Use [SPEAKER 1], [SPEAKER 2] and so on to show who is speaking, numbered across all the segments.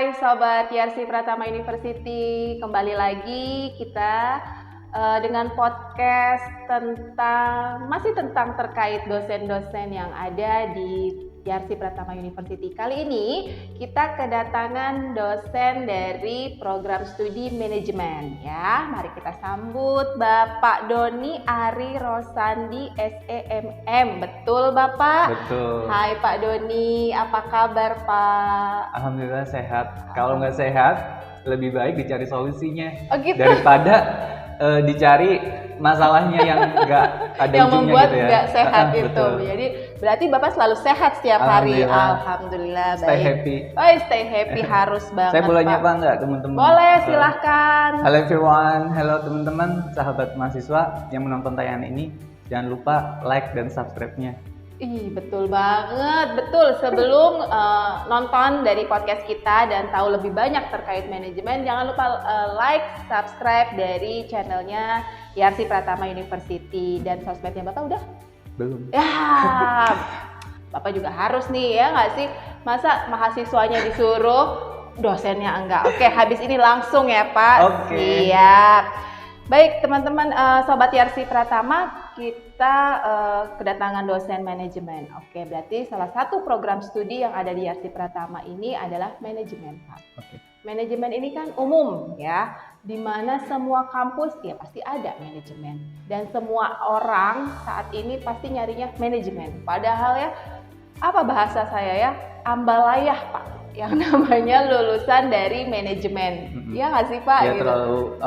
[SPEAKER 1] Hai Sobat YRC Pratama University, kembali lagi kita dengan podcast masih tentang terkait dosen-dosen yang ada di YRC Pratama University. Kali ini kita kedatangan dosen dari program studi manajemen ya. Mari kita sambut Bapak Doni Ari Rosandi SEMM. Betul Bapak?
[SPEAKER 2] Betul.
[SPEAKER 1] Hai Pak Doni, apa kabar Pak?
[SPEAKER 2] Alhamdulillah sehat. Kalau nggak sehat, lebih baik dicari solusinya
[SPEAKER 1] Oh, gitu.
[SPEAKER 2] daripada dicari masalahnya yang nggak ada
[SPEAKER 1] yang
[SPEAKER 2] ujungnya
[SPEAKER 1] membuat
[SPEAKER 2] gitu ya.
[SPEAKER 1] nggak sehat gitu.
[SPEAKER 2] Betul.
[SPEAKER 1] Jadi berarti Bapak selalu sehat setiap hari. Alhamdulillah.
[SPEAKER 2] Stay
[SPEAKER 1] Baik.
[SPEAKER 2] happy.
[SPEAKER 1] Oh, stay happy harus banget.
[SPEAKER 2] Saya boleh
[SPEAKER 1] Pak.
[SPEAKER 2] nyapa nggak teman-teman?
[SPEAKER 1] Boleh, silahkan.
[SPEAKER 2] Hello everyone, hello teman-teman, sahabat mahasiswa yang menonton tayangan ini. Jangan lupa like dan subscribe-nya.
[SPEAKER 1] Ih, betul banget, betul. Sebelum nonton dari podcast kita dan tahu lebih banyak terkait manajemen, jangan lupa like, subscribe dari channelnya YRC Pratama University. Dan sosmednya Bapak udah?
[SPEAKER 2] Belum.
[SPEAKER 1] Ya, Bapak juga harus nih ya nggak sih? Masa mahasiswanya disuruh, dosennya enggak? Oke, habis ini langsung ya Pak.
[SPEAKER 2] Oke.
[SPEAKER 1] Siap. Baik teman-teman, Sobat YRC Pratama, kita kedatangan dosen manajemen. Oke, berarti salah satu program studi yang ada di YRC Pratama ini adalah manajemen, Pak.
[SPEAKER 2] Oke.
[SPEAKER 1] Manajemen ini kan umum ya, di mana semua kampus ya pasti ada manajemen. Dan semua orang saat ini pasti nyarinya manajemen. Padahal ya, apa bahasa saya ya, ambalayah Pak, yang namanya lulusan dari manajemen. Iya nggak sih Pak?
[SPEAKER 2] Ya
[SPEAKER 1] gitu.
[SPEAKER 2] terlalu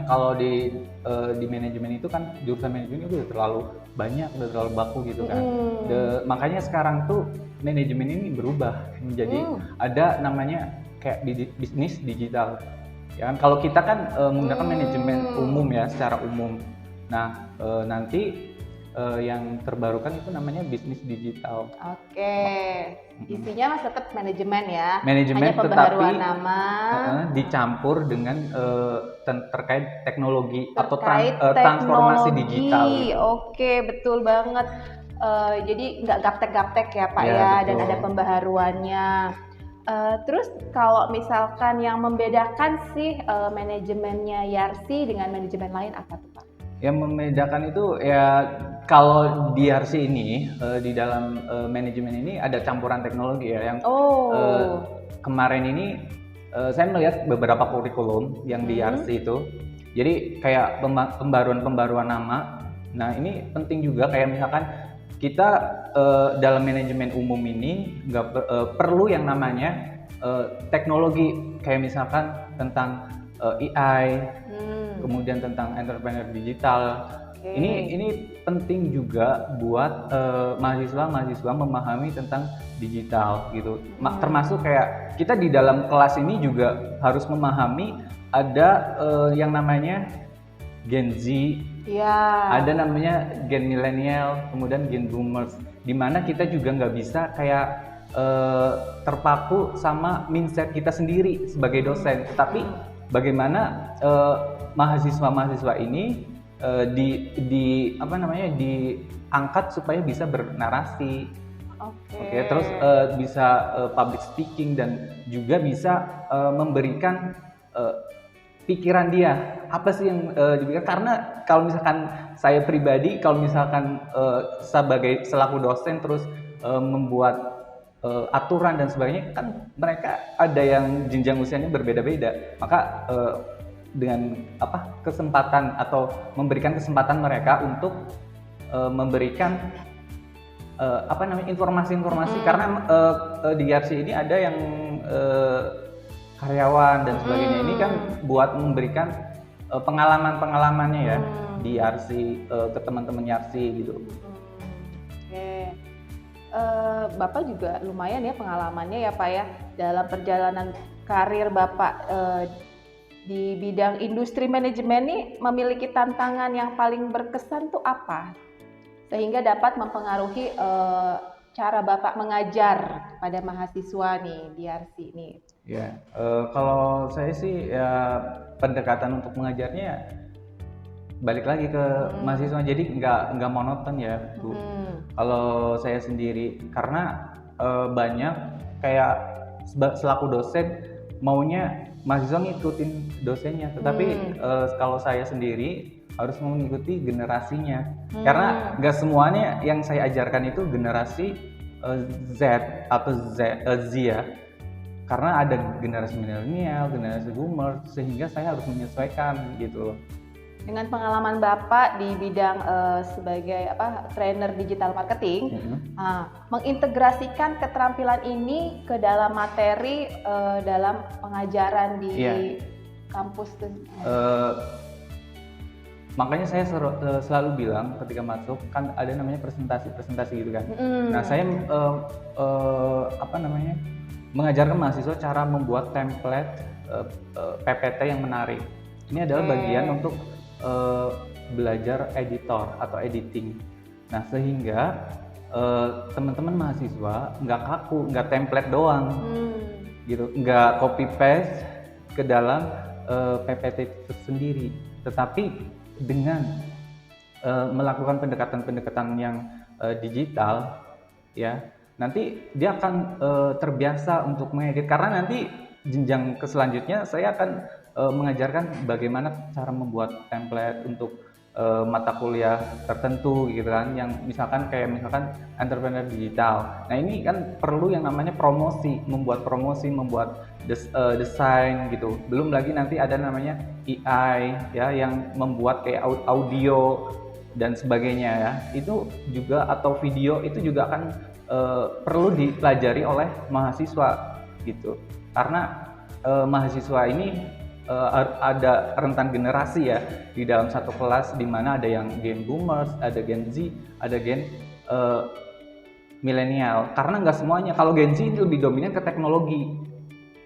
[SPEAKER 2] kalau di manajemen itu kan jurusan manajemen itu udah terlalu banyak, udah terlalu baku gitu kan. Makanya sekarang tuh manajemen ini berubah menjadi ada namanya kayak bisnis digital. Ya kan kalau kita kan menggunakan manajemen umum ya, secara umum. Nah, nanti yang terbarukan itu namanya bisnis digital.
[SPEAKER 1] Oke, isinya mas tetap manajemen ya.
[SPEAKER 2] Manajemen
[SPEAKER 1] hanya pembaharuan
[SPEAKER 2] tetapi
[SPEAKER 1] nama.
[SPEAKER 2] Dicampur dengan terkait teknologi atau
[SPEAKER 1] Terkait
[SPEAKER 2] transformasi
[SPEAKER 1] teknologi.
[SPEAKER 2] digital. Gitu.
[SPEAKER 1] Oke, betul banget. Jadi nggak gaptek-gaptek ya Pak
[SPEAKER 2] Ya,
[SPEAKER 1] ya,
[SPEAKER 2] betul.
[SPEAKER 1] dan ada pembaharuannya. Terus kalau misalkan yang membedakan sih manajemennya YRC dengan manajemen lain apa tuh Pak?
[SPEAKER 2] Yang membedakan itu ya kalau di YRC ini di dalam manajemen ini ada campuran teknologi ya yang kemarin ini saya melihat beberapa kurikulum yang di YRC itu. Jadi kayak pembaruan nama. Nah, ini penting juga kayak misalkan kita dalam manajemen umum ini nggak perlu yang namanya teknologi kayak misalkan tentang AI, kemudian tentang entrepreneur digital. Ini penting juga buat mahasiswa memahami tentang digital gitu. Termasuk kayak kita di dalam kelas ini juga harus memahami ada yang namanya Gen Z, ada namanya Gen Millennial, kemudian Gen Boomers, di mana kita juga nggak bisa kayak terpaku sama mindset kita sendiri sebagai dosen, tetapi bagaimana mahasiswa ini diangkat supaya bisa bernarasi, terus bisa public speaking dan juga bisa memberikan pikiran dia apa sih yang diberikan. Karena kalau misalkan saya pribadi, kalau misalkan selaku dosen terus membuat aturan dan sebagainya, kan mereka ada yang jenjang usianya berbeda-beda, maka dengan kesempatan atau memberikan kesempatan mereka untuk memberikan informasi-informasi karena di YRC ini ada yang karyawan dan sebagainya, ini kan buat memberikan pengalamannya ya di YRC ke teman-teman YRC gitu.
[SPEAKER 1] Bapak juga lumayan ya pengalamannya ya Pak ya dalam perjalanan karir Bapak di bidang industri manajemen nih, memiliki tantangan yang paling berkesan tuh apa? Sehingga dapat mempengaruhi cara Bapak mengajar pada mahasiswa nih di YRC ini.
[SPEAKER 2] Ya, kalau saya sih ya pendekatan untuk mengajarnya balik lagi ke mahasiswa, jadi nggak monoton ya Bu. Kalau saya sendiri, karena banyak kayak selaku dosen maunya mahasiswa ngikutin dosennya, tetapi kalau saya sendiri harus mengikuti generasinya, karena nggak semuanya yang saya ajarkan itu generasi Z atau Z ya, karena ada generasi milenial, generasi boomer, sehingga saya harus menyesuaikan gitu loh.
[SPEAKER 1] Dengan pengalaman Bapak di bidang sebagai trainer digital marketing, mengintegrasikan keterampilan ini ke dalam materi dalam pengajaran di kampus.
[SPEAKER 2] Makanya saya selalu bilang ketika masuk kan ada namanya presentasi gitu kan. Nah saya mengajarkan mahasiswa cara membuat template PPT yang menarik. Ini adalah bagian untuk belajar editor atau editing. Nah sehingga teman-teman mahasiswa nggak kaku, nggak template doang, gitu, nggak copy paste ke dalam PPT itu sendiri, tetapi dengan melakukan pendekatan-pendekatan yang digital, ya nanti dia akan terbiasa untuk mengedit, karena nanti jenjang selanjutnya saya akan mengajarkan bagaimana cara membuat template untuk mata kuliah tertentu gitu kan, yang misalkan entrepreneur digital. Nah ini kan perlu yang namanya promosi, membuat desain gitu. Belum lagi nanti ada namanya AI ya, yang membuat kayak audio dan sebagainya ya. Itu juga, atau video itu juga akan perlu dipelajari oleh mahasiswa gitu. Karena mahasiswa ini ada rentan generasi ya di dalam satu kelas, di mana ada yang gen boomers, ada gen Z, ada gen milenial. Karena nggak semuanya, kalau gen Z itu lebih dominan ke teknologi,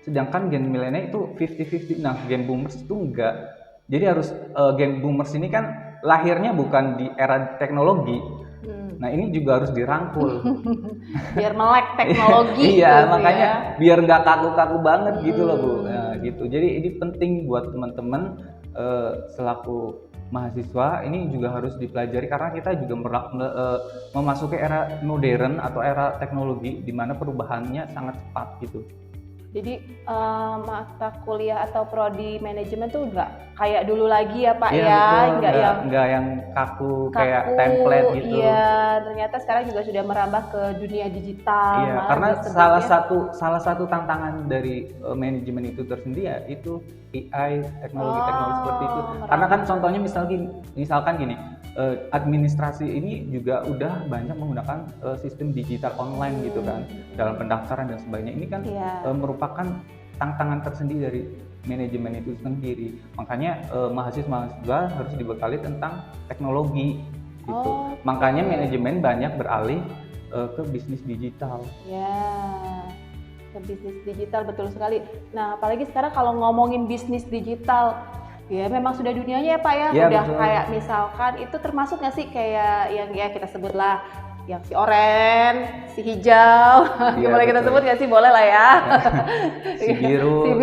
[SPEAKER 2] sedangkan gen milenial itu 50-50. Nah gen boomers itu enggak. Jadi harus gen boomers ini kan lahirnya bukan di era teknologi. Nah ini juga harus dirangkul
[SPEAKER 1] biar melek teknologi.
[SPEAKER 2] Iya makanya biar nggak kaku-kaku banget gitu loh Bu. Nah, gitu. Jadi ini penting buat teman-teman selaku mahasiswa, ini juga harus dipelajari, karena kita juga memasuki era modern atau era teknologi di mana perubahannya sangat cepat gitu.
[SPEAKER 1] Jadi mata kuliah atau prodi manajemen tuh nggak kayak dulu lagi ya Pak ya,
[SPEAKER 2] nggak yang kaku kayak template gitu.
[SPEAKER 1] Iya, ternyata sekarang juga sudah merambah ke dunia digital.
[SPEAKER 2] Iya, karena salah satu tantangan dari manajemen itu tersendiri ya itu AI, teknologi seperti itu. Karena kan contohnya misalkan gini, administrasi ini juga udah banyak menggunakan sistem digital online gitu kan, dalam pendaftaran dan sebagainya. Ini kan merupakan tantangan tersendiri dari manajemen itu sendiri. Makanya mahasiswa harus dibekali tentang teknologi gitu. Makanya manajemen banyak beralih ke bisnis digital.
[SPEAKER 1] Ya, ke bisnis digital, betul sekali. Nah, apalagi sekarang kalau ngomongin bisnis digital, ya memang sudah dunianya ya Pak ya. Udah betul. Kayak misalkan itu termasuk nggak sih kayak yang ya kita sebutlah yang si oren, si hijau, boleh kita sebut nggak sih? Boleh lah ya.
[SPEAKER 2] Si biru.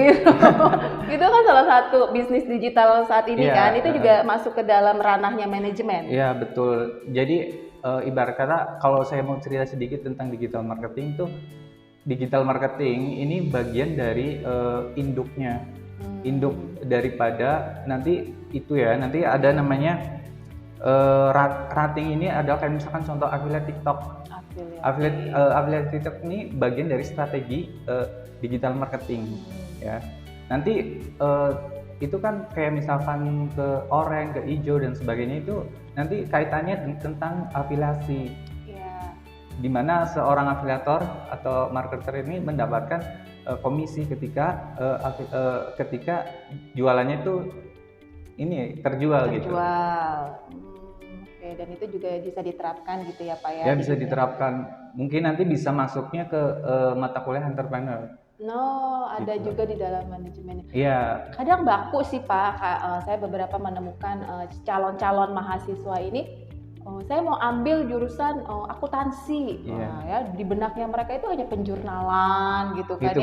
[SPEAKER 1] Itu kan salah satu bisnis digital saat ini kan. Itu juga masuk ke dalam ranahnya manajemen.
[SPEAKER 2] Iya betul. Jadi ibarat kata kalau saya mau cerita sedikit tentang digital marketing tuh, digital marketing ini bagian dari induknya. Induk daripada nanti itu ya, nanti ada namanya rating. Ini adalah kayak misalkan contoh affiliate TikTok. Affiliate TikTok ini bagian dari strategi digital marketing ya. Nanti itu kan kayak misalkan ke oranye, ke hijau dan sebagainya, itu nanti kaitannya tentang afiliasi. Di mana seorang afiliator atau marketer ini mendapatkan komisi ketika jualannya itu ini terjual. Gitu.
[SPEAKER 1] Oke, dan itu juga bisa diterapkan gitu ya Pak ya?
[SPEAKER 2] Ya bisa diterapkan. Mungkin nanti bisa masuknya ke mata kuliah entrepreneur.
[SPEAKER 1] Ada gitu. Juga di dalam manajemen.
[SPEAKER 2] Iya.
[SPEAKER 1] Kadang baku sih Pak, saya beberapa menemukan calon-calon mahasiswa ini, saya mau ambil jurusan akuntansi. Ya di benaknya mereka itu hanya penjurnalan gitu kan,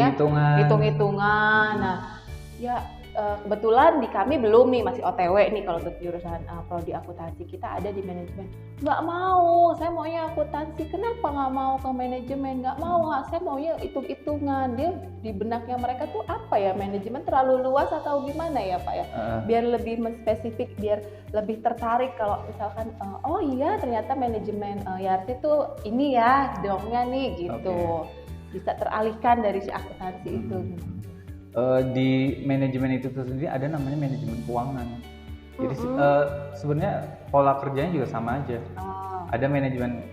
[SPEAKER 1] hitung-hitungan. Nah, ya kebetulan di kami belum nih, masih OTW nih kalau untuk jurusan prodi akuntansi. Kita ada di manajemen. Nggak mau, saya maunya akuntansi. Kenapa nggak mau ke manajemen? Nggak mau, saya maunya hitung-hitungan. Dia di benaknya mereka tuh apa ya, manajemen terlalu luas atau gimana ya Pak ya? Biar lebih spesifik, biar lebih tertarik kalau misalkan oh iya ternyata manajemen Yarsi tuh ini ya dongnya nih gitu. Bisa teralihkan dari si akuntansi itu.
[SPEAKER 2] Di manajemen itu sendiri ada namanya manajemen keuangan. Jadi sebenarnya pola kerjanya juga sama aja. Ada manajemen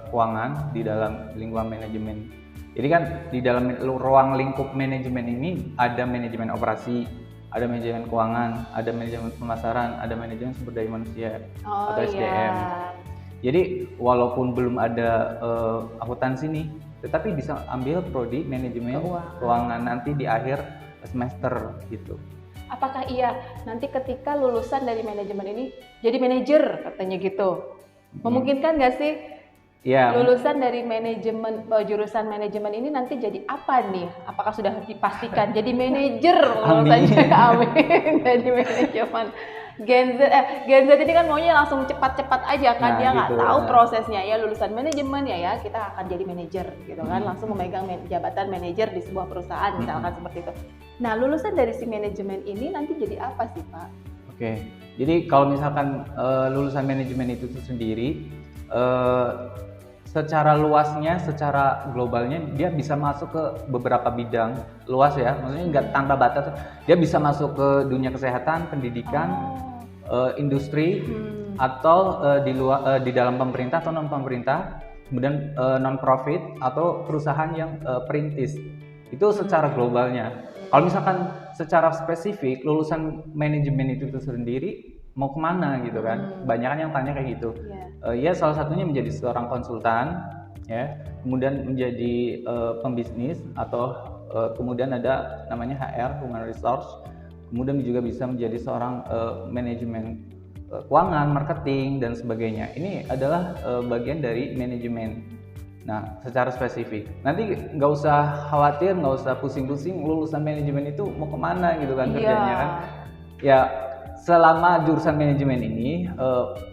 [SPEAKER 2] keuangan di dalam lingkungan manajemen. Jadi kan di dalam ruang lingkup manajemen ini ada manajemen operasi, ada manajemen keuangan, ada manajemen pemasaran, ada manajemen sumber daya manusia atau SDM. Jadi walaupun belum ada akuntansi nih, tetapi bisa ambil prodi manajemen keuangan nanti di akhir semester gitu.
[SPEAKER 1] Apakah iya nanti ketika lulusan dari manajemen ini jadi manajer katanya gitu? Memungkinkan nggak sih?
[SPEAKER 2] Ya.
[SPEAKER 1] Lulusan dari manajemen jurusan manajemen ini nanti jadi apa nih? Apakah sudah dipastikan jadi manajer? Amin. Jadi manajemen. Gen Z ini kan maunya langsung cepat-cepat aja kan, dia nggak tahu prosesnya ya. Lulusan manajemen ya kita akan jadi manajer gitu kan, langsung memegang jabatan manajer di sebuah perusahaan misalkan seperti itu. Nah lulusan dari si manajemen ini nanti jadi apa sih Pak?
[SPEAKER 2] Oke, jadi kalau misalkan lulusan manajemen itu sendiri secara luasnya, secara globalnya dia bisa masuk ke beberapa bidang luas ya, maksudnya nggak tanpa batas. Dia bisa masuk ke dunia kesehatan, pendidikan, industri, atau di dalam pemerintah atau non pemerintah, kemudian non profit atau perusahaan yang perintis. Itu secara globalnya. Kalau misalkan secara spesifik lulusan manajemen itu sendiri mau kemana gitu kan? Banyak yang tanya kayak gitu. Ya salah satunya menjadi seorang konsultan, ya, kemudian menjadi pembisnis atau kemudian ada namanya HR, human resource, kemudian juga bisa menjadi seorang manajemen keuangan, marketing dan sebagainya. Ini adalah bagian dari manajemen. Nah, secara spesifik. Nanti nggak usah khawatir, nggak usah pusing-pusing lulusan manajemen itu mau kemana gitu kan kerjanya kan? Ya selama jurusan manajemen ini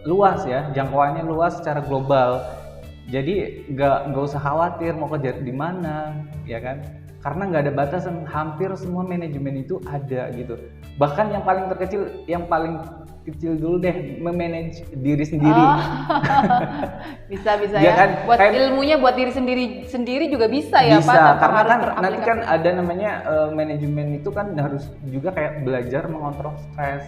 [SPEAKER 2] luas ya, jangkauannya luas secara global. Jadi nggak usah khawatir mau kerja di mana, ya kan? Karena nggak ada batasan, hampir semua manajemen itu ada gitu. Bahkan yang paling kecil dulu deh, memanage diri sendiri.
[SPEAKER 1] Bisa ya. Kan? Buat ilmunya buat diri sendiri juga bisa ya Pak.
[SPEAKER 2] Bisa, karena kan nanti kan ada namanya manajemen itu kan harus juga kayak belajar mengontrol stres,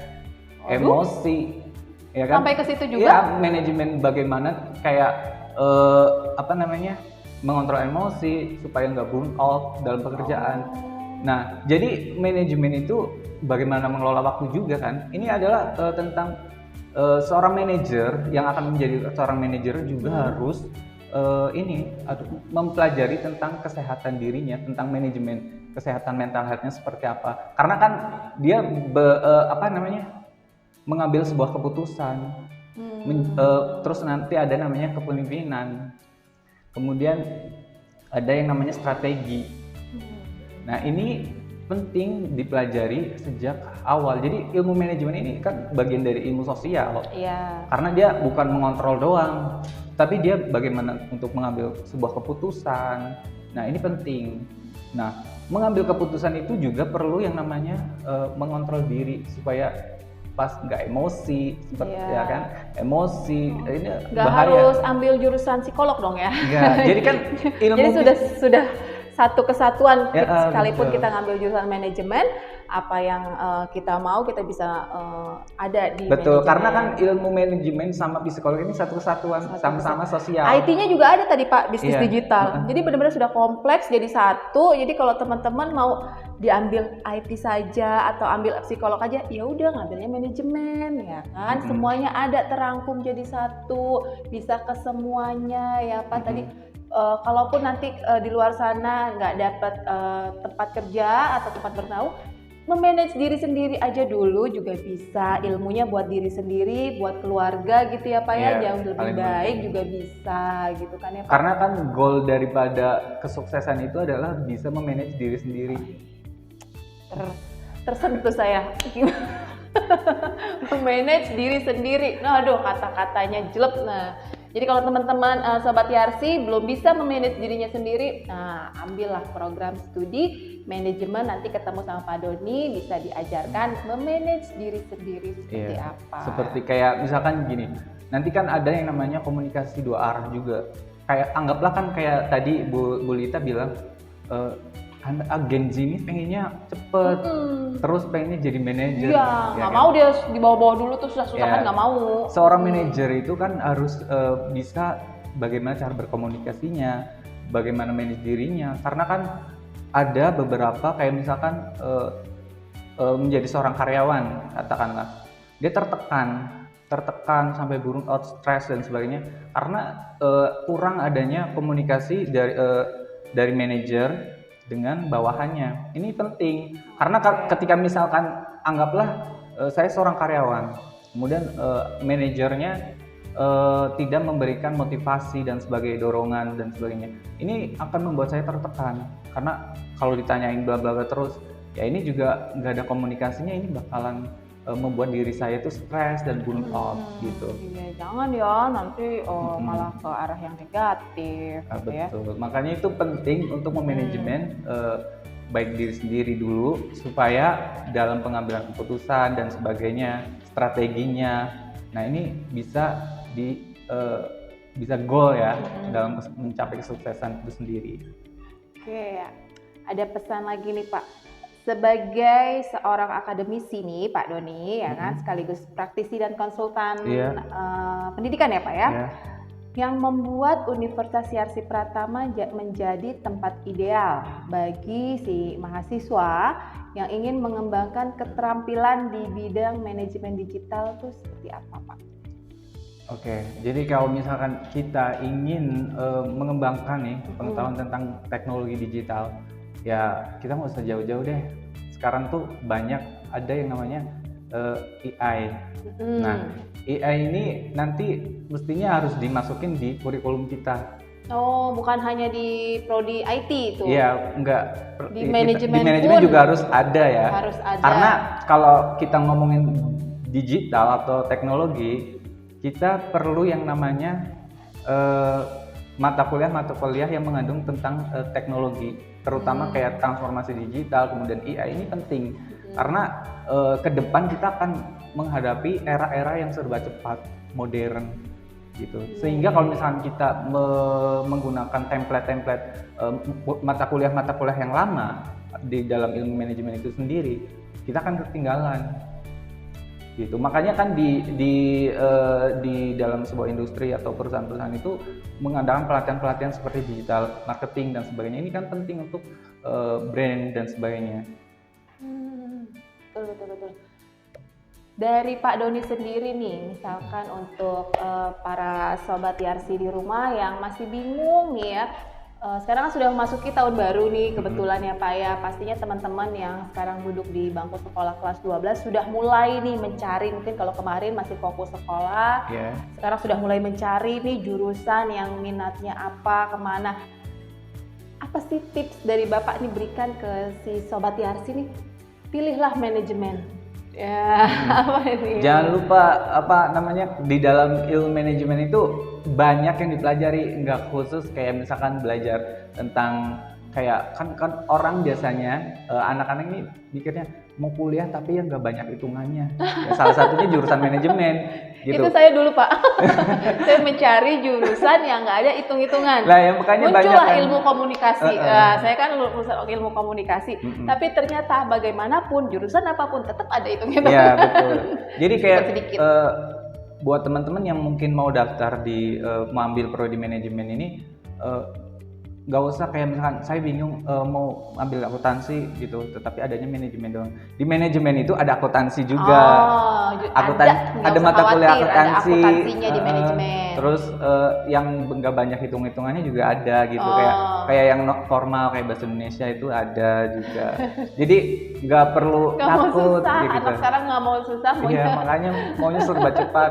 [SPEAKER 2] emosi, ya kan?
[SPEAKER 1] Sampai ke situ juga.
[SPEAKER 2] Ya, manajemen bagaimana kayak mengontrol emosi supaya nggak burn out dalam pekerjaan. Nah, jadi manajemen itu bagaimana mengelola waktu juga kan. Ini adalah tentang seorang manajer yang akan menjadi seorang manajer juga harus mempelajari tentang kesehatan dirinya, tentang manajemen kesehatan mental health-nya seperti apa. Karena kan dia mengambil sebuah keputusan. Terus nanti ada namanya kepemimpinan. Kemudian ada yang namanya strategi. Nah, ini penting dipelajari sejak awal. Jadi ilmu manajemen ini kan bagian dari ilmu sosial. Karena dia bukan mengontrol doang, tapi dia bagaimana untuk mengambil sebuah keputusan. Nah, ini penting. Nah, mengambil keputusan itu juga perlu yang namanya mengontrol diri supaya pas nggak emosi, ya kan? Emosi ini
[SPEAKER 1] nggak
[SPEAKER 2] bahaya.
[SPEAKER 1] Harus ambil jurusan psikolog dong ya?
[SPEAKER 2] Nggak, jadi kan ilmu
[SPEAKER 1] jadi sudah satu kesatuan, sekalipun
[SPEAKER 2] betul.
[SPEAKER 1] Kita ngambil jurusan manajemen, apa yang kita mau kita bisa ada di
[SPEAKER 2] betul,
[SPEAKER 1] manajemen.
[SPEAKER 2] Karena kan ilmu manajemen sama psikologi ini satu kesatuan, sama-sama sosial.
[SPEAKER 1] IT-nya juga ada tadi Pak, bisnis digital. Jadi benar-benar sudah kompleks jadi satu. Jadi kalau teman-teman mau diambil IT saja atau ambil psikolog aja, ya udah ngambilnya manajemen ya kan. Semuanya ada terangkum jadi satu, bisa ke semuanya ya Pak. Tadi kalaupun nanti di luar sana nggak dapat tempat kerja atau tempat bernaung, memanage diri sendiri aja dulu juga bisa. Ilmunya buat diri sendiri, buat keluarga gitu ya Pak ya, jauh lebih baik juga bisa gitu kan ya Pak.
[SPEAKER 2] Karena kan goal daripada kesuksesan itu adalah bisa memanage diri sendiri.
[SPEAKER 1] tersentuh saya. Memanage diri sendiri. Nah, aduh kata-katanya jelek. Nah, jadi kalau teman-teman Sobat Yarsi belum bisa memanage dirinya sendiri, nah ambillah program studi manajemen, nanti ketemu sama Pak Doni, bisa diajarkan memanage diri sendiri seperti apa.
[SPEAKER 2] Seperti kayak misalkan gini, nanti kan ada yang namanya komunikasi dua arah juga. Kayak anggaplah kan kayak tadi Bu Lita bilang, Gen Z ini pengennya cepet, terus pengennya jadi manajer.
[SPEAKER 1] Iya, nggak mau dia di bawah-bawah dulu tuh susah-susah kan nggak mau.
[SPEAKER 2] Seorang manajer itu kan harus bisa bagaimana cara berkomunikasinya, bagaimana manage dirinya. Karena kan ada beberapa kayak misalkan menjadi seorang karyawan, katakanlah dia tertekan sampai burnout, stres dan sebagainya karena kurang adanya komunikasi dari manajer dengan bawahannya. Ini penting karena ketika misalkan anggaplah saya seorang karyawan, kemudian manajernya tidak memberikan motivasi dan sebagai dorongan dan sebagainya, ini akan membuat saya tertekan karena kalau ditanyain bla bla bla terus, ya ini juga nggak ada komunikasinya, ini bakalan membuat diri saya itu stres dan burnout gitu.
[SPEAKER 1] Iya, jangan ya nanti malah ke arah yang negatif.
[SPEAKER 2] Nah, betul. Ya. Makanya itu penting untuk memanajemen baik diri sendiri dulu supaya dalam pengambilan keputusan dan sebagainya, strateginya. Nah ini bisa bisa goal ya dalam mencapai kesuksesan itu sendiri.
[SPEAKER 1] Oke, ada pesan lagi nih Pak. Sebagai seorang akademisi nih Pak Doni ya kan, sekaligus praktisi dan konsultan pendidikan ya Pak ya, yang membuat Universitas Yarsi Pratama menjadi tempat ideal bagi si mahasiswa yang ingin mengembangkan keterampilan di bidang manajemen digital tuh seperti apa Pak?
[SPEAKER 2] Oke, jadi kalau misalkan kita ingin mengembangkan nih pengetahuan tentang teknologi digital, ya kita nggak usah jauh-jauh deh. Sekarang tuh banyak ada yang namanya AI. Nah, AI ini nanti mestinya harus dimasukin di kurikulum kita.
[SPEAKER 1] Oh, bukan hanya di prodi IT itu?
[SPEAKER 2] Iya, enggak.
[SPEAKER 1] Di manajemen
[SPEAKER 2] juga harus ada ya.
[SPEAKER 1] Harus ada.
[SPEAKER 2] Karena kalau kita ngomongin digital atau teknologi, kita perlu yang namanya mata kuliah yang mengandung tentang teknologi, terutama kayak transformasi digital, kemudian AI ini penting karena ke depan kita akan menghadapi era-era yang serba cepat, modern gitu. Sehingga kalau misalnya kita menggunakan template-template mata kuliah yang lama di dalam ilmu manajemen itu sendiri, kita akan ketinggalan. Gitu. Makanya kan di dalam sebuah industri atau perusahaan-perusahaan itu mengadakan pelatihan-pelatihan seperti digital marketing dan sebagainya. Ini kan penting untuk brand dan sebagainya.
[SPEAKER 1] Betul. Dari Pak Doni sendiri nih, misalkan untuk para sobat Yarsi di rumah yang masih bingung nih ya, sekarang kan sudah memasuki tahun baru nih kebetulan ya Pak ya, pastinya teman-teman yang sekarang duduk di bangku sekolah kelas 12 sudah mulai nih mencari, mungkin kalau kemarin masih fokus sekolah, sekarang sudah mulai mencari nih jurusan yang minatnya apa, kemana. Apa sih tips dari Bapak nih berikan ke si sobat Yarsi nih? Pilihlah manajemen. Ya, apa ini?
[SPEAKER 2] Jangan lupa di dalam ilmu manajemen itu banyak yang dipelajari, nggak khusus kayak misalkan belajar tentang kayak kan orang biasanya anak-anak ini mikirnya mau kuliah tapi ya nggak banyak hitungannya. Ya, salah satunya jurusan manajemen. Gitu.
[SPEAKER 1] Itu saya dulu Pak. Saya mencari jurusan yang nggak ada hitung-hitungan.
[SPEAKER 2] Lah ya makanya
[SPEAKER 1] muncullah
[SPEAKER 2] banyak
[SPEAKER 1] ilmu komunikasi. Saya kan lulusan ilmu komunikasi. Tapi ternyata bagaimanapun jurusan apapun tetap ada hitung-hitungan.
[SPEAKER 2] Iya betul. Jadi kayak buat teman-teman yang mungkin mau daftar di mau ambil prodi manajemen ini, nggak usah kayak misalkan saya bingung mau ambil akuntansi gitu, tetapi adanya manajemen doang. Di manajemen itu ada akuntansi juga. Ada mata kuliah akuntansi.
[SPEAKER 1] Ada akuntansinya di manajemen.
[SPEAKER 2] Terus yang nggak banyak hitung-hitungannya juga ada gitu, kayak yang formal kayak bahasa Indonesia itu ada juga. Jadi nggak perlu takut gitu.
[SPEAKER 1] Anak sekarang nggak mau susah.
[SPEAKER 2] Iya, makanya maunya serba cepat.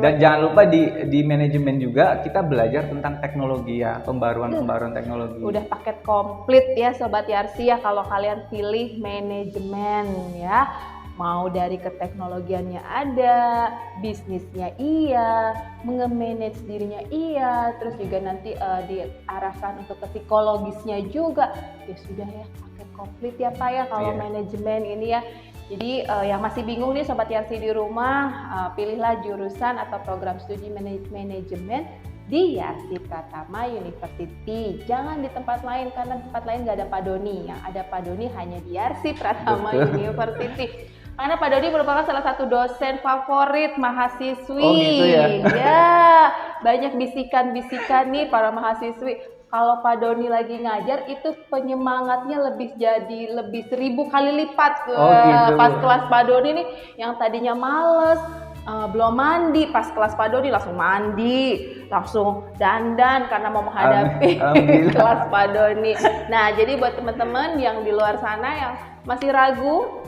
[SPEAKER 2] Dan jangan lupa di manajemen juga kita belajar tentang teknologi ya, pembaruan teknologi teknologi.
[SPEAKER 1] Udah paket komplit ya Sobat Yarsi ya kalau kalian pilih manajemen ya. Mau dari keteknologiannya ada, bisnisnya iya, nge-manage dirinya iya, terus juga nanti diarahkan untuk ke psikologisnya juga. Ya sudah ya, paket komplit ya Pak ya kalau manajemen ini ya. Jadi yang masih bingung nih Sobat Yarsi di rumah, pilihlah jurusan atau program studi manajemen di Yarsi Pratama University. Jangan di tempat lain karena tempat lain nggak ada Pak Doni. Yang ada Pak Doni hanya di Yarsi Pratama University. Karena Pak Doni merupakan salah satu dosen favorit mahasiswi.
[SPEAKER 2] Oh gitu ya?
[SPEAKER 1] Ya, banyak bisikan-bisikan nih para mahasiswi. Kalau Pak Doni lagi ngajar itu penyemangatnya lebih 1000 kali lipat.
[SPEAKER 2] Oh gitu.
[SPEAKER 1] Pas kelas Pak Doni nih yang tadinya males, belum mandi, pas kelas Pak Doni langsung mandi, langsung dandan karena mau menghadapi kelas Pak Doni. Nah, jadi buat teman-teman yang di luar sana yang masih ragu,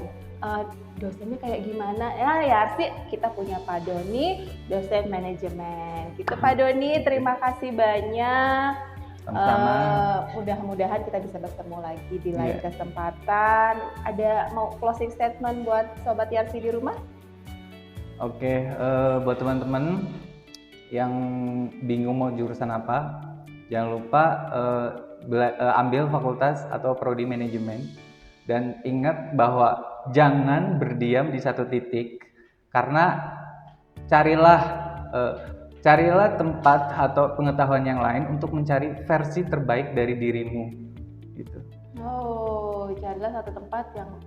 [SPEAKER 1] dosennya kayak gimana? Ya Yarsi, kita punya Pak Doni, dosen manajemen. Gitu Pak Doni, terima kasih banyak. Mudah-mudahan kita bisa bertemu lagi di lain kesempatan. Ada mau closing statement buat Sobat Yarsi di rumah?
[SPEAKER 2] Oke, buat teman-teman yang bingung mau jurusan apa, jangan lupa ambil fakultas atau prodi manajemen. Dan ingat bahwa jangan berdiam di satu titik, karena carilah tempat atau pengetahuan yang lain untuk mencari versi terbaik dari dirimu, gitu.
[SPEAKER 1] Oh, carilah satu tempat yang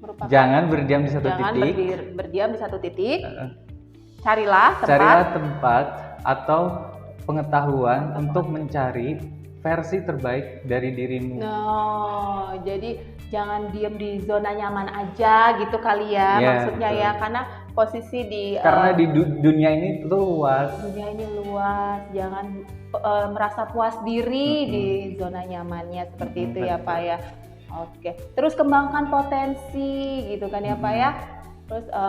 [SPEAKER 1] merupakan.
[SPEAKER 2] Jangan berdiam di satu titik.
[SPEAKER 1] Jangan berdiam di satu titik. Carilah
[SPEAKER 2] tempat atau pengetahuan untuk mencari versi terbaik dari dirimu.
[SPEAKER 1] No, jadi jangan diem di zona nyaman aja gitu kali ya, maksudnya betul. Ya karena posisi karena
[SPEAKER 2] di dunia ini luas.
[SPEAKER 1] Dunia ini luas, jangan merasa puas diri di zona nyamannya seperti itu betul. Ya Pak ya. Oke, terus kembangkan potensi gitu kan ya Pak ya.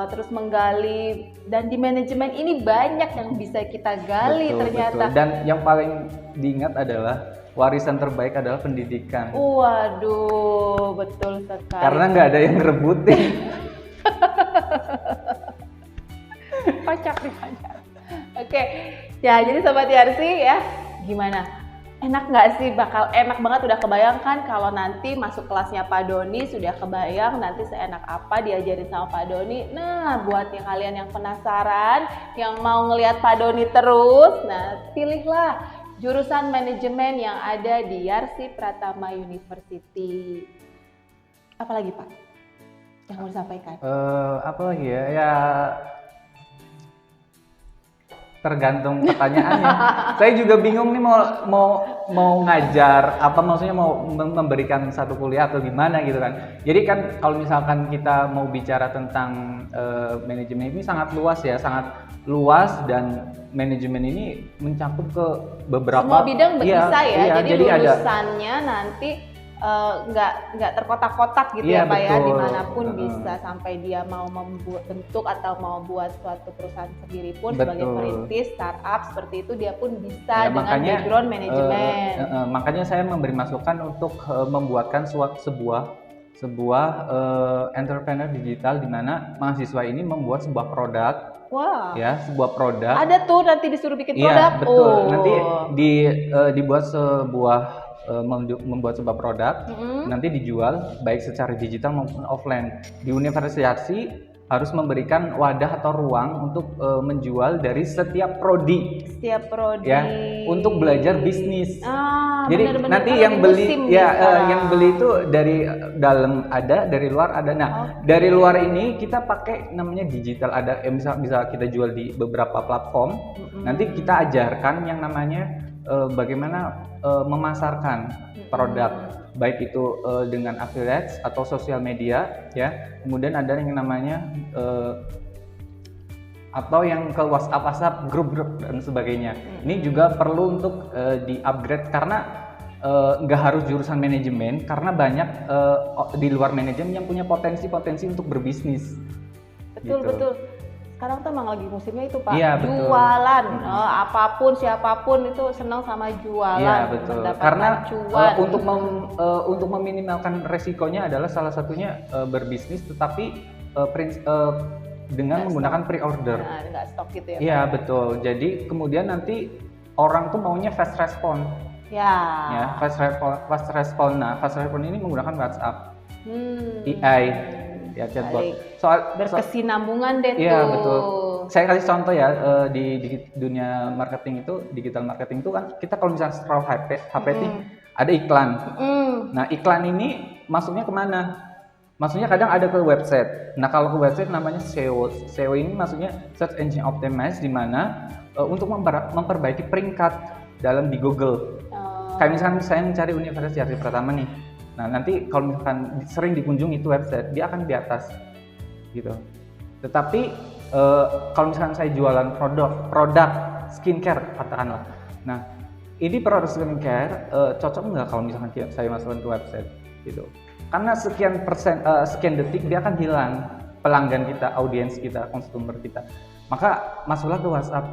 [SPEAKER 1] Terus menggali, dan di manajemen ini banyak yang bisa kita gali ternyata.
[SPEAKER 2] Betul. Dan yang paling diingat adalah warisan terbaik adalah pendidikan.
[SPEAKER 1] Waduh, betul sekali.
[SPEAKER 2] Karena nggak ada yang ngerebutin.
[SPEAKER 1] Pacak. Oke, ya jadi Sobat Yarsi ya, gimana? Enak nggak sih? Bakal enak banget, udah kebayangkan kalau nanti masuk kelasnya Pak Doni, sudah kebayang nanti seenak apa diajarin sama Pak Doni. Nah, buat yang kalian yang penasaran, yang mau ngelihat Pak Doni terus, nah pilihlah jurusan manajemen yang ada di Yarsi Pratama University. Apalagi Pak yang mau disampaikan?
[SPEAKER 2] Apalagi ya tergantung pertanyaannya. Saya juga bingung nih mau ngajar apa, maksudnya mau memberikan satu kuliah atau gimana gitu kan. Jadi kan kalau misalkan kita mau bicara tentang manajemen ini sangat luas dan manajemen ini mencakup ke beberapa
[SPEAKER 1] semua bidang bisa ya. Jadi lulusannya
[SPEAKER 2] ada,
[SPEAKER 1] nanti nggak terkotak-kotak gitu ya Pak ya, dimanapun bisa, sampai dia mau membuat bentuk atau mau buat suatu perusahaan sendiri pun sebagai perintis startup seperti itu, dia pun bisa dengan background manajemen.
[SPEAKER 2] Makanya saya memberi masukan untuk membuatkan sebuah entrepreneur digital di mana mahasiswa ini membuat sebuah produk.
[SPEAKER 1] Wah.
[SPEAKER 2] Ya, sebuah produk.
[SPEAKER 1] Ada tuh nanti disuruh bikin produk.
[SPEAKER 2] Iya, betul. Nanti dibuat membuat sebuah produk, nanti dijual baik secara digital maupun offline. Di Universitas harus memberikan wadah atau ruang untuk menjual dari setiap prodi. Ya, untuk belajar bisnis. Jadi bener-bener nanti yang beli yang beli itu dari dalam ada, dari luar ada. Nah, dari luar ini kita pakai namanya digital, ada bisa kita jual di beberapa platform. Nanti kita ajarkan yang namanya bagaimana memasarkan produk, baik itu dengan affiliates atau sosial media ya. Kemudian ada yang namanya atau yang ke WhatsApp grup dan sebagainya. Ini juga perlu untuk di-upgrade karena nggak harus jurusan manajemen, karena banyak di luar manajemen yang punya potensi untuk berbisnis.
[SPEAKER 1] Betul. sekarang tuh emang lagi musimnya itu Pak,
[SPEAKER 2] iya, betul.
[SPEAKER 1] jualan. Apapun siapapun itu senang sama jualan,
[SPEAKER 2] iya, betul.
[SPEAKER 1] mendapatkan
[SPEAKER 2] Karena
[SPEAKER 1] cuan.
[SPEAKER 2] untuk meminimalkan resikonya adalah salah satunya berbisnis tetapi dengan menggunakan pre-order.
[SPEAKER 1] Nah, nggak stok gitu ya.
[SPEAKER 2] Iya, betul. Jadi kemudian nanti orang tuh maunya fast response. Ya, fast response. Nah, fast response ini menggunakan WhatsApp, AI, ya chatbot.
[SPEAKER 1] Berkesinambungan deh tuh.
[SPEAKER 2] Iya, betul. Saya kasih contoh ya, di dunia marketing itu, digital marketing itu kan kita kalau misalnya scroll HP nih, ada iklan. Nah, iklan ini masuknya kemana? Maksudnya kadang ada ke website. Nah, kalau ke website namanya SEO. SEO ini maksudnya Search Engine Optimize, di mana untuk memperbaiki peringkat di Google. Kayak misalkan saya mencari Universitas Diyarsi Pratama nih. Nah, nanti kalau misalkan sering dikunjungi itu website, dia akan di atas gitu. Tetapi kalau misalkan saya jualan produk skincare katakanlah. Nah, ini produk skincare cocok nggak kalau misalkan saya masukkan ke website gitu. Karena sekian detik dia akan hilang pelanggan kita, audiens kita, konsumer kita. Maka masuklah ke WhatsApp.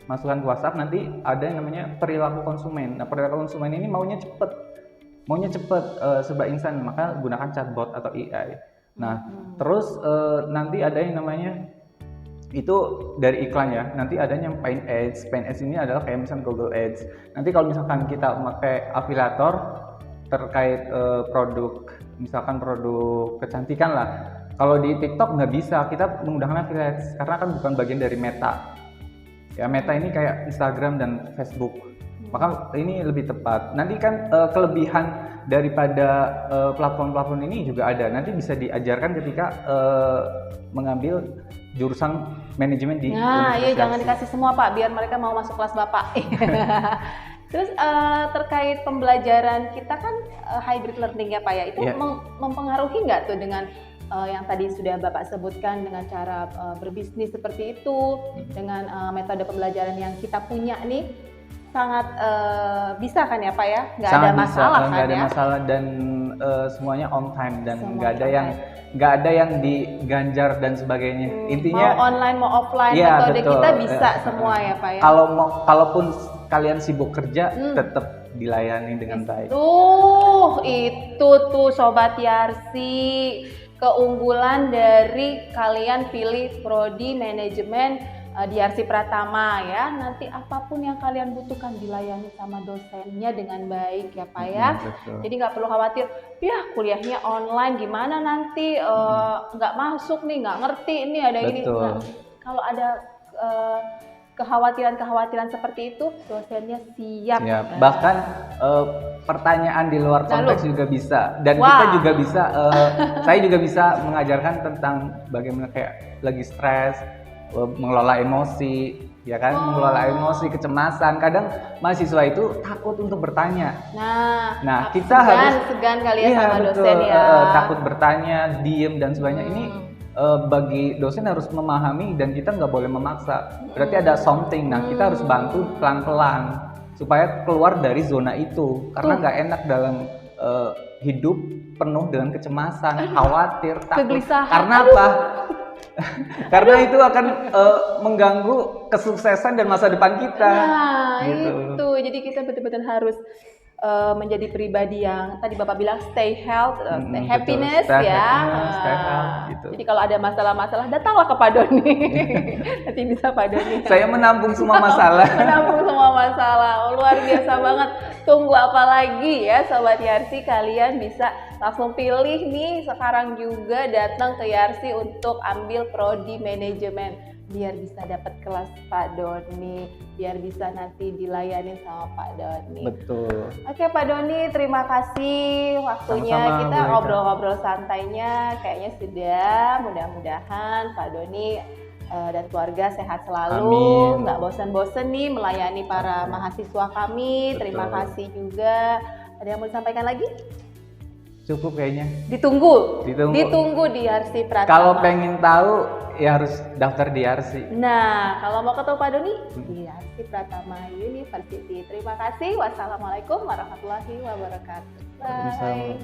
[SPEAKER 2] Masukkan ke WhatsApp, nanti ada yang namanya perilaku konsumen. Nah, perilaku konsumen ini maunya cepet, serba instan, maka gunakan chatbot atau AI. Nah, terus nanti ada yang namanya itu dari iklan ya. Nanti adanya Paid Ads. Paid Ads ini adalah kayak misalnya Google Ads. Nanti kalau misalkan kita memakai afiliator terkait produk, misalkan produk kecantikan lah. Kalau di TikTok nggak bisa, kita menggunakan affiliates karena kan bukan bagian dari Meta. Ya, Meta ini kayak Instagram dan Facebook. Maka ini lebih tepat. Nanti kan kelebihan daripada platform-platform ini juga ada. Nanti bisa diajarkan ketika mengambil jurusan manajemen di
[SPEAKER 1] Nah, iya jangan dikasih semua Pak, biar mereka mau masuk kelas Bapak. Terus terkait pembelajaran kita kan hybrid learning ya Pak ya, itu mempengaruhi nggak tuh dengan yang tadi sudah Bapak sebutkan dengan cara berbisnis seperti itu, dengan metode pembelajaran yang kita punya nih, sangat bisa kan ya Pak ya? Nggak ada masalah kan ya?
[SPEAKER 2] Nggak ada masalah dan semuanya on time dan nggak ada yang diganjar dan sebagainya. Intinya
[SPEAKER 1] mau online mau offline metode betul, kita bisa semua ya Pak ya?
[SPEAKER 2] Kalaupun kalian sibuk kerja tetap dilayani dengan baik.
[SPEAKER 1] Itu tuh Sobat Yarsi, keunggulan dari kalian pilih prodi manajemen Diyarsi Pratama ya. Nanti apapun yang kalian butuhkan dilayani sama dosennya dengan baik ya Pak ya. Jadi nggak perlu khawatir, ya kuliahnya online gimana nanti nggak masuk nih, nggak ngerti ini ada ini. Nah, kalau ada kekhawatiran seperti itu, dosennya siap.
[SPEAKER 2] Bahkan pertanyaan di luar konteks juga bisa, dan kita juga bisa, saya juga bisa mengajarkan tentang bagaimana kayak lagi stres, mengelola emosi, ya kan, mengelola emosi, kecemasan. Kadang mahasiswa itu takut untuk bertanya. Nah kita harus segan kali ya sama dosen ya. Takut bertanya, diem dan sebagainya. Ini bagi dosen harus memahami dan kita nggak boleh memaksa. Berarti ada something. Nah kita harus bantu pelan-pelan supaya keluar dari zona itu. Karena nggak enak dalam hidup penuh dengan kecemasan, khawatir, takut. Karena apa? Karena itu akan mengganggu kesuksesan dan masa depan kita.
[SPEAKER 1] Nah, gitu. Itu. Jadi kita betul-betul harus menjadi pribadi yang tadi Bapak bilang stay health, stay happiness ya.
[SPEAKER 2] Stay health, gitu.
[SPEAKER 1] Jadi kalau ada masalah-masalah datanglah ke Pak Doni. Nanti bisa Pak Doni.
[SPEAKER 2] Saya menampung semua masalah.
[SPEAKER 1] Menampung semua masalah. Luar biasa banget. Tunggu apa lagi ya Sobat Yarsi, kalian bisa langsung pilih nih sekarang juga datang ke Yarsi untuk ambil prodi manajemen. Biar bisa dapat kelas Pak Doni, biar bisa nanti dilayani sama Pak Doni.
[SPEAKER 2] Betul.
[SPEAKER 1] Oke Pak Doni, terima kasih waktunya. Sama-sama, kita ngobrol-ngobrol santainya kayaknya sudah. Mudah-mudahan Pak Doni dan keluarga sehat selalu, nggak bosan-bosan nih melayani para mahasiswa kami. Betul. Terima kasih juga. Ada yang mau disampaikan lagi?
[SPEAKER 2] Cukup kayaknya.
[SPEAKER 1] Ditunggu Diyarsi Pratama.
[SPEAKER 2] Kalau pengen tahu ya harus daftar di Diyarsi.
[SPEAKER 1] Nah, kalau mau ketemu Pak Doni, Diyarsi Pratama University. Terima kasih. Wassalamualaikum warahmatullahi wabarakatuh. Bye.